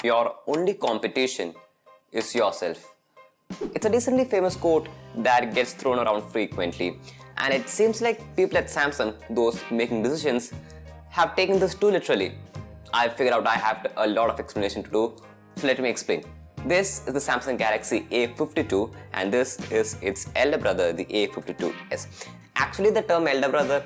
your only competition is yourself. It's a decently famous quote that gets thrown around frequently, and it seems like people at Samsung, those making decisions, have taken this too literally. I figured out I have a lot of explanation to do, so let me explain. This is the Samsung Galaxy A52 and this is its elder brother, the A52s. Actually, the term elder brother,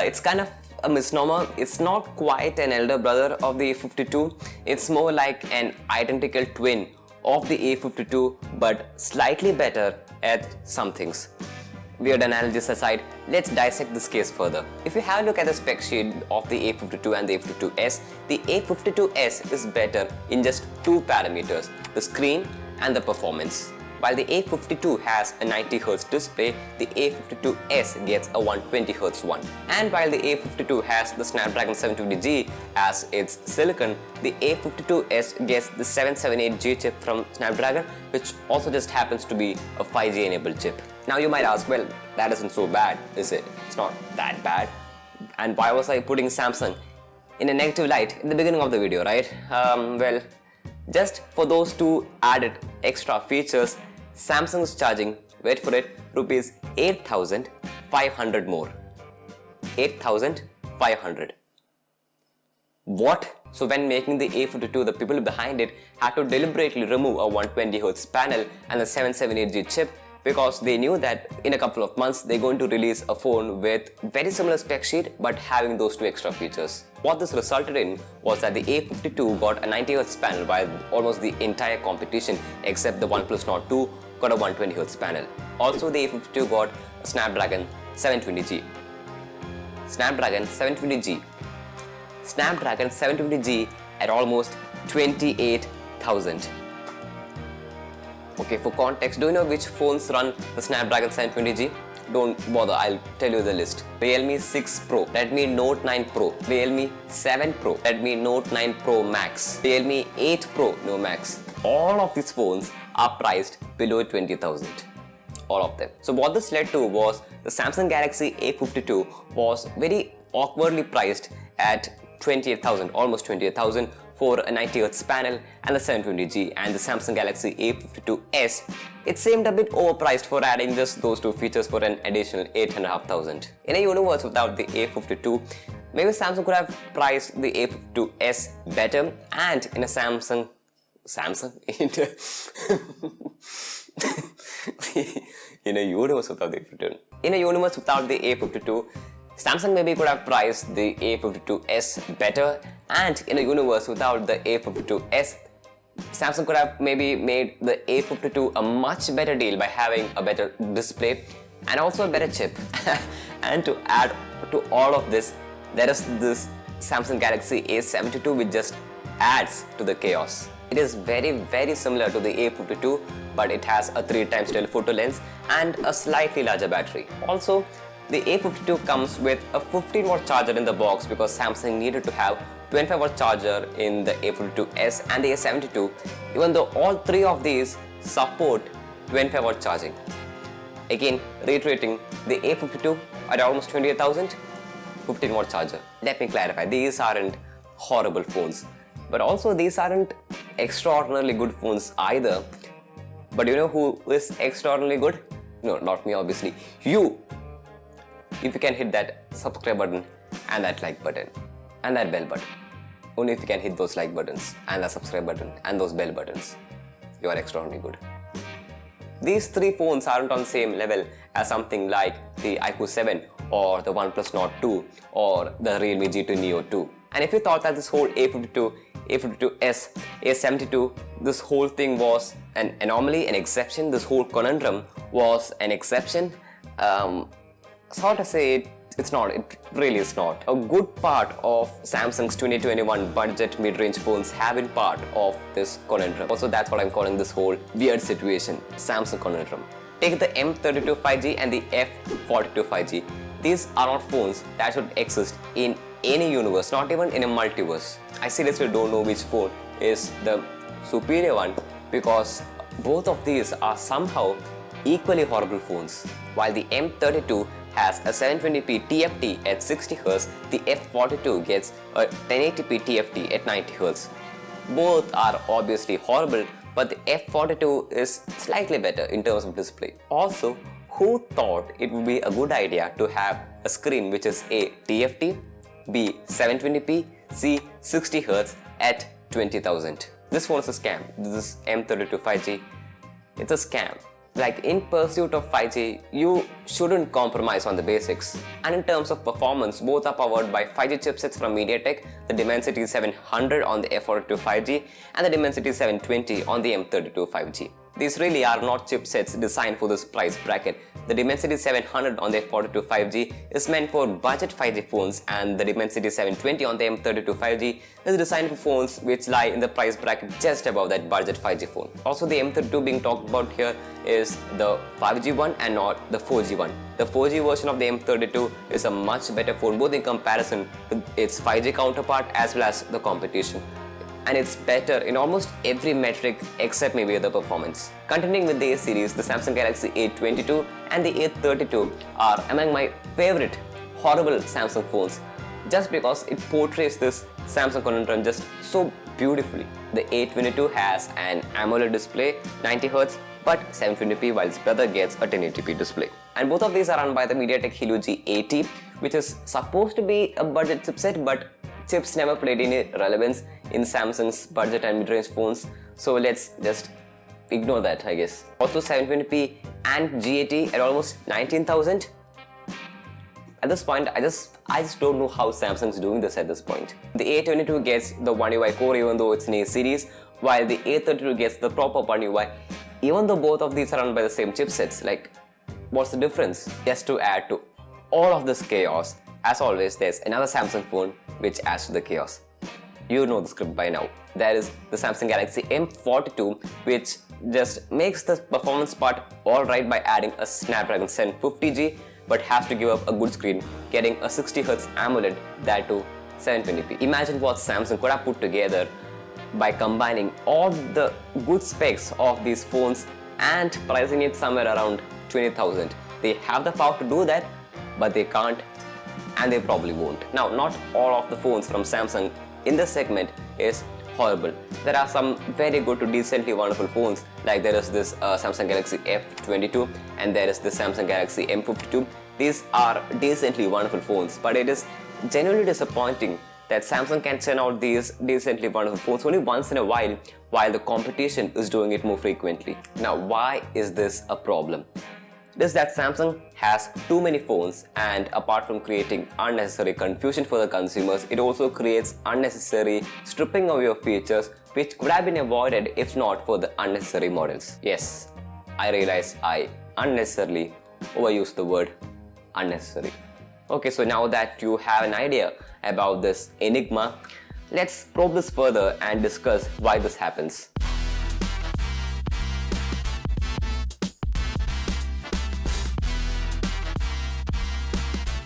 it's kind of a misnomer. It's not quite an elder brother of the A52. It's more like an identical twin of the A52 but slightly better at some things. Weird analogies aside, let's dissect this case further. If you have a look at the spec sheet of the A52 and the A52s, the A52s is better in just two parameters, the screen and the performance. While the A52 has a 90Hz display, the A52s gets a 120Hz one. And while the A52 has the Snapdragon 720G as its silicon, the A52s gets the 778G chip from Snapdragon, which also just happens to be a 5G enabled chip. Now you might ask, well, that isn't so bad, is it? It's not that bad. And why was I putting Samsung in a negative light in the beginning of the video, right? Well, just for those two added extra features, Samsung is charging, wait for it, rupees 8,500 more. 8,500. What? So when making the A52, the people behind it had to deliberately remove a 120Hz panel and the 778G chip because they knew that in a couple of months they're going to release a phone with very similar spec sheet but having those two extra features. What this resulted in was that the A52 got a 90Hz panel while almost the entire competition except the OnePlus Nord 2 got a 120Hz panel. Also, the A52 got a Snapdragon 720G. Snapdragon 720G. Snapdragon 720G at almost 28,000. Okay, for context, do you know which phones run the Snapdragon 720G? Don't bother, I'll tell you the list. Realme 6 Pro, Redmi Note 9 Pro, Realme 7 Pro, Redmi Note 9 Pro Max, Realme 8 Pro No Max. All of these phones are priced below 20,000. All of them. So what this led to was the Samsung Galaxy A52 was very awkwardly priced at 28,000, almost 28,000 for a 90Hz panel and the 720G, and the Samsung Galaxy A52s, it seemed a bit overpriced for adding just those two features for an additional 8,500. In a universe without the A52, maybe Samsung could have priced the A52s better, and in a in a universe without the A52. In a universe without the A52, Samsung maybe could have priced the A52s better, and in a universe without the A52s, Samsung could have maybe made the A52 a much better deal by having a better display and also a better chip. And to add to all of this, there is this Samsung Galaxy A72 which just adds to the chaos. It is very similar to the A52, but it has a 3x telephoto lens and a slightly larger battery. Also, the A52 comes with a 15-watt charger in the box because Samsung needed to have 25-watt charger in the A52s and the A72, even though all three of these support 25-watt charging. Again, reiterating, the A52 at almost 28,000, 15-watt charger. Let me clarify, these aren't horrible phones, but also these aren't extraordinarily good phones either. But you know who is extraordinarily good? No, not me obviously, you! If you can hit that subscribe button and that like button and that bell button. Only if you can hit those like buttons and the subscribe button and those bell buttons, you are extraordinarily good. These three phones aren't on the same level as something like the iQOO 7 or the OnePlus Nord 2 or the Realme G2 Neo 2. And if you thought that this whole A52, A52s, A72, this whole thing was an anomaly, an exception, this whole conundrum was an exception, sort of say it's not, it really is not. A good part of Samsung's 2021 budget mid-range phones have been part of this conundrum. Also, that's what I'm calling this whole weird situation, Samsung conundrum. Take the M32 5G and the F42 5G. These are not phones that should exist in any universe, not even in a multiverse. I seriously don't know which phone is the superior one because both of these are somehow equally horrible phones. While the M32 has a 720p TFT at 60Hz, the F42 gets a 1080p TFT at 90Hz. Both are obviously horrible, but the F42 is slightly better in terms of display. Also, who thought it would be a good idea to have a screen which is A. TFT, B. 720p, C. 60Hz at 20,000? This phone is a scam. This is M32 5G. It's a scam. Like, in pursuit of 5G, you shouldn't compromise on the basics. And in terms of performance, both are powered by 5G chipsets from MediaTek, the Dimensity 700 on the F42 5G and the Dimensity 720 on the M32 5G. These really are not chipsets designed for this price bracket. The Dimensity 700 on the F42 5G is meant for budget 5G phones, and the Dimensity 720 on the M32 5G is designed for phones which lie in the price bracket just above that budget 5G phone. Also, the M32 being talked about here is the 5G one and not the 4G one. The 4G version of the M32 is a much better phone both in comparison to its 5G counterpart as well as the competition. And it's better in almost every metric except maybe the performance. Continuing with the A series, the Samsung Galaxy A22 and the A32 are among my favorite horrible Samsung phones, just because it portrays this Samsung conundrum just so beautifully. The A22 has an AMOLED display, 90Hz, but 720p, while its brother gets a 1080p display. And both of these are run by the MediaTek Helio G80, which is supposed to be a budget chipset, but chips never played any relevance in Samsung's budget and mid-range phones, so let's just ignore that, I guess. Also, 720p and G80 at almost 19,000. At this point, I just don't know how Samsung's doing this at this point. The A22 gets the One UI core even though it's an A series, while the A32 gets the proper One UI, even though both of these are run by the same chipsets. Like, what's the difference? Just to add to all of this chaos, as always, there's another Samsung phone which adds to the chaos. You know the script by now. There is the Samsung Galaxy M42, which just makes the performance part alright by adding a Snapdragon 750G, but has to give up a good screen, getting a 60Hz AMOLED, that too 720p. Imagine what Samsung could have put together by combining all the good specs of these phones and pricing it somewhere around 20,000. They have the power to do that, but they can't, and they probably won't. Now, not all of the phones from Samsung in this segment is horrible. There are some very good to decently wonderful phones, like there is this Samsung Galaxy F22 and there is the Samsung Galaxy M52. These are decently wonderful phones, but it is genuinely disappointing that Samsung can churn out these decently wonderful phones only once in a while the competition is doing it more frequently. Now, why is this a problem? It is that Samsung has too many phones, and apart from creating unnecessary confusion for the consumers, it also creates unnecessary stripping away of features which could have been avoided if not for the unnecessary models. Yes, I realize I unnecessarily overused the word unnecessary. Okay, so now that you have an idea about this enigma, let's probe this further and discuss why this happens.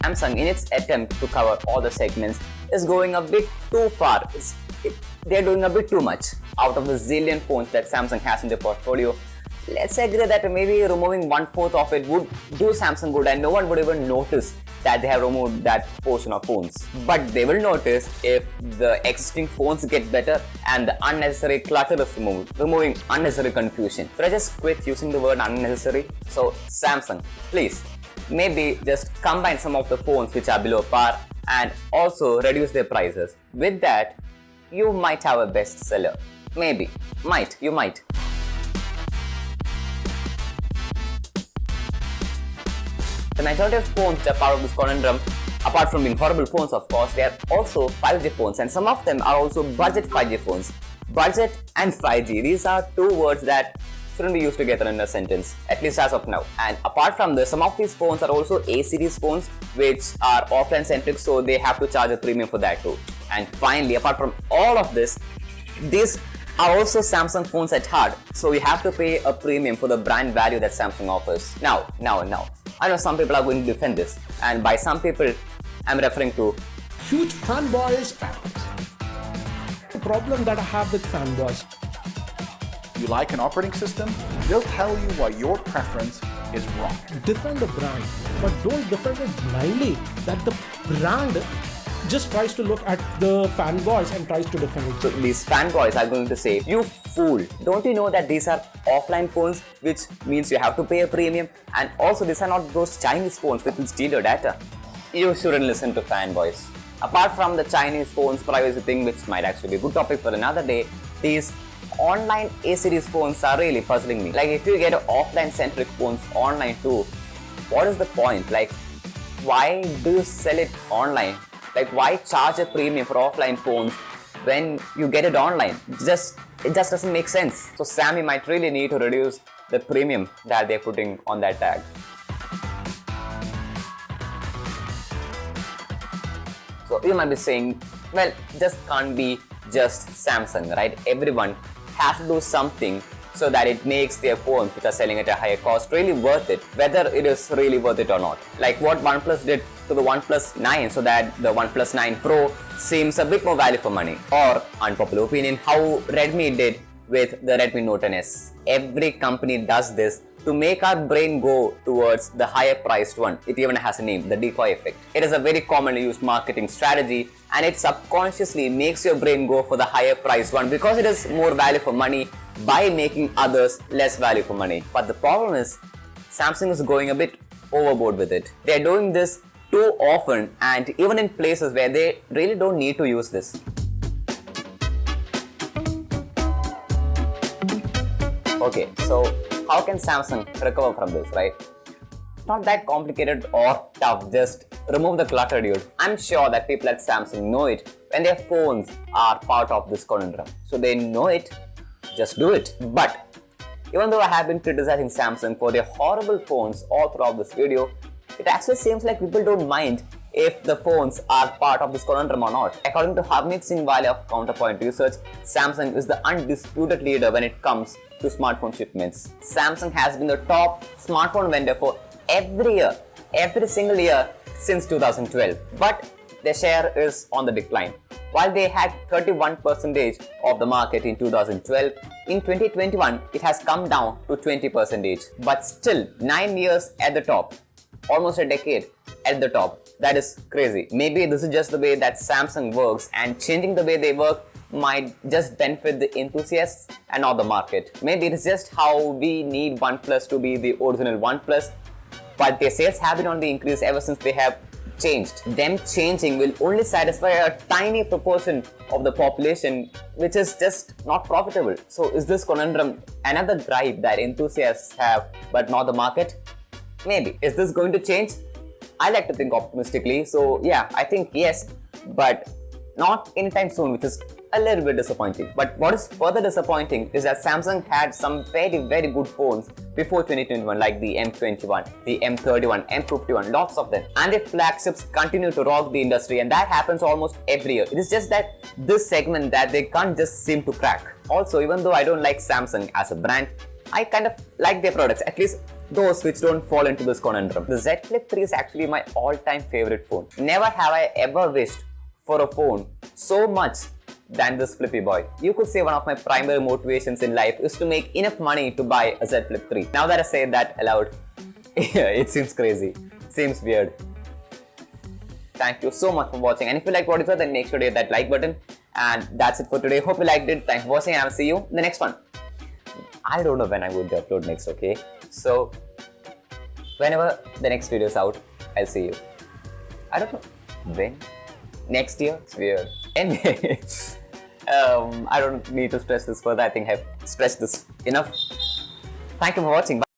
Samsung, in its attempt to cover all the segments, is going a bit too far. They're doing a bit too much. Out of the zillion phones that Samsung has in their portfolio, let's agree that maybe removing 1/4 of it would do Samsung good, and no one would even notice that they have removed that portion of phones. But they will notice if the existing phones get better and the unnecessary clutter is removed, removing unnecessary confusion. So I just quit using the word unnecessary. So Samsung, please, maybe just combine some of the phones which are below par and also reduce their prices. With that, you might have a bestseller. Maybe. You might. The majority of phones that are part of this conundrum, apart from being horrible phones of course, they are also 5G phones, and some of them are also budget 5G phones. Budget and 5G, these are two words that shouldn't be used together in a sentence, at least as of now. And apart from this, some of these phones are also A series phones which are offline centric, so they have to charge a premium for that too. And finally, apart from all of this, these are also Samsung phones at heart, so you have to pay a premium for the brand value that Samsung offers. Now, I know some people are going to defend this, and by some people, I'm referring to huge fanboys. The problem that I have with fanboys. You like an operating system? They'll tell you why your preference is wrong. Defend the brand, but don't defend it blindly that the brand just tries to look at the fanboys and tries to defend it. So these fanboys are going to say, you fool, don't you know that these are offline phones, which means you have to pay a premium, and also these are not those Chinese phones which will steal your data. You shouldn't listen to fanboys. Apart from the Chinese phones privacy thing, which might actually be a good topic for another day, these online A-series phones are really puzzling me. Like, if you get offline centric phones online too, what is the point? Like, why do you sell it online? Like, why charge a premium for offline phones when you get it online? It just doesn't make sense. So Sammy might really need to reduce the premium that they're putting on that tag. So you might be saying, well, this can't be just Samsung, right? Everyone has to do something so that it makes their phones which are selling at a higher cost really worth it, whether it is really worth it or not. Like what OnePlus did to the OnePlus 9 so that the OnePlus 9 Pro seems a bit more value for money. Or, unpopular opinion, how Redmi did with the Redmi Note 10s. Every company does this to make our brain go towards the higher priced one. It even has a name, the Decoy Effect. It is a very commonly used marketing strategy, and it subconsciously makes your brain go for the higher priced one because it is more value for money by making others less value for money. But the problem is, Samsung is going a bit overboard with it. They are doing this too often, and even in places where they really don't need to use this. Okay, so how can Samsung recover from this, right? It's not that complicated or tough, just remove the clutter, dude. I'm sure that people at Samsung know it when their phones are part of this conundrum. So they know it, just do it. But even though I have been criticizing Samsung for their horrible phones all throughout this video, it actually seems like people don't mind if the phones are part of this conundrum or not. According to Harmeet Singh Wale of Counterpoint Research, Samsung is the undisputed leader when it comes to smartphone shipments. Samsung has been the top smartphone vendor for every single year since 2012. But their share is on the decline. While they had 31% of the market in 2012, in 2021 it has come down to 20%. But still 9 years at the top, almost a decade at the top. That is crazy. Maybe this is just the way that Samsung works, and changing the way they work might just benefit the enthusiasts and not the market. Maybe it's just how we need OnePlus to be the original OnePlus, but their sales have been on the increase ever since they have changed. Them changing will only satisfy a tiny proportion of the population, which is just not profitable. So is this conundrum another gripe that enthusiasts have but not the market? Maybe. Is this going to change? I like to think optimistically, so yeah, I think yes, but not anytime soon, which is a little bit disappointing. But what is further disappointing is that Samsung had some very good phones before 2021, like the M21, the M31, M51, lots of them. And their flagships continue to rock the industry, and that happens almost every year. It is just that this segment that they can't just seem to crack. Also, even though I don't like Samsung as a brand, I kind of like their products, at least those which don't fall into this conundrum. The Z Flip 3 is actually my all-time favorite phone. Never have I ever wished for a phone so much than this flippy boy. You could say one of my primary motivations in life is to make enough money to buy a Z Flip 3. Now that I say that aloud, it seems crazy, seems weird. Thank you so much for watching, and if you liked what you saw, then make sure to hit that like button. And that's it for today. Hope you liked it. Thanks for watching, and I'll see you in the next one. I don't know when I would upload next, okay? So, whenever the next video is out, I'll see you. I don't know when. Next year? It's weird. Anyway, I don't need to stress this further. I think I've stressed this enough. Thank you for watching. Bye.